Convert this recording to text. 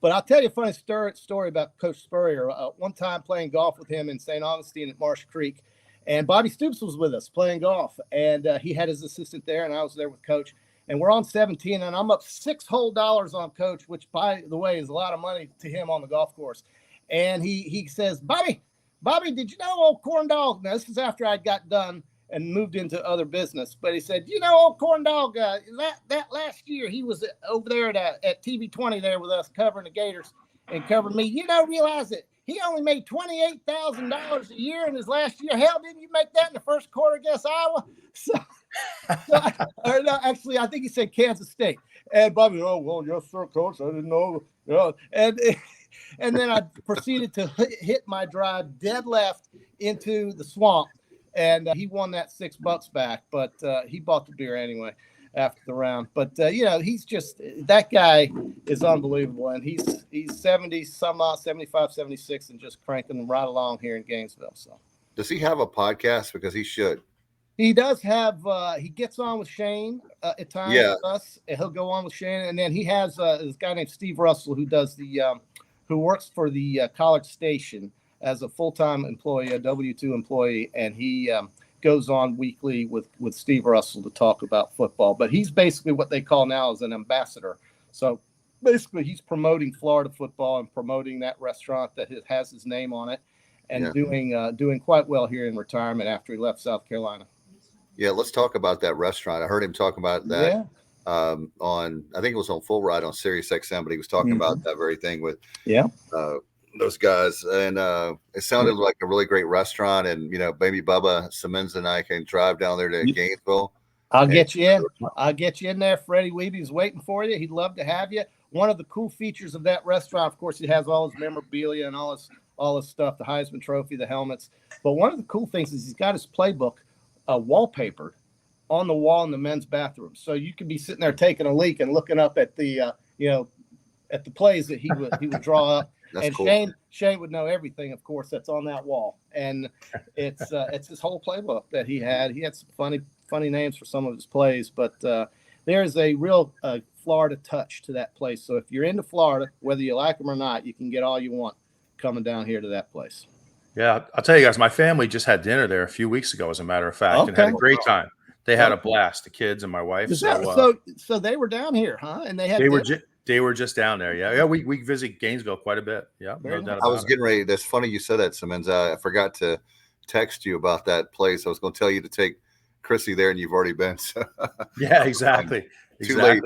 But I'll tell you a funny story about Coach Spurrier. One time playing golf with him in St. Augustine at Marsh Creek, and Bobby Stoops was with us playing golf, and he had his assistant there, and I was there with Coach. And we're on 17, and I'm up $6 whole on Coach, which, by the way, is a lot of money to him on the golf course. And he says, Bobby, did you know old Corn Dog? Now, this is after I got done and moved into other business. But he said, you know, old Corn Dog, that last year he was over there at TV 20 there with us covering the Gators and covering me. You don't realize it. He only made $28,000 a year in his last year. Hell, didn't you make that in the first quarter against Iowa? No, actually, I think he said Kansas State. And Bobby, oh, well, yes, sir, Coach. I didn't know. And then I proceeded to hit my drive dead left into the swamp. And he won that $6 back. But he bought the beer anyway after the round. But, he's just – that guy is unbelievable. And he's 70-some-odd, 75, 76, and just cranking right along here in Gainesville. So, does he have a podcast? Because he should. He does have he gets on with Shane at times with us. And he'll go on with Shane. And then he has this guy named Steve Russell who does who works for the College Station as a full-time employee, a W-2 employee. And he goes on weekly with Steve Russell to talk about football. But he's basically what they call now as an ambassador. So basically he's promoting Florida football and promoting that restaurant that has his name on it and doing quite well here in retirement after he left South Carolina. Yeah, let's talk about that restaurant. I heard him talk about that on, I think it was on Full Ride on Sirius XM, but he was talking about that very thing with those guys. And it sounded like a really great restaurant. And, maybe Bubba Simmons and I can drive down there to Gainesville. I'll get you in. I'll get you in there. Freddie Weeby's waiting for you. He'd love to have you. One of the cool features of that restaurant, of course, it has all his memorabilia and all his stuff, the Heisman Trophy, the helmets. But one of the cool things is he's got his playbook wallpapered on the wall in the men's bathroom, so you could be sitting there taking a leak and looking up at the at the plays that he would draw up. That's and cool. Shane would know everything, of course, that's on that wall. And it's his whole playbook that he had. He had some funny names for some of his plays, but there is a real Florida touch to that place. So if you're into Florida, whether you like them or not, you can get all you want coming down here to that place. Yeah, I'll tell you guys, my family just had dinner there a few weeks ago, as a matter of fact, and had a great time. They had a blast, the kids and my wife. So they were down here, huh? And they were just down there. Yeah. We visit Gainesville quite a bit. Yeah, no doubt about I was getting ready. That's funny you said that, Simmons. I forgot to text you about that place. I was going to tell you to take Chrissy there, and you've already been. So. Yeah, exactly. Too late.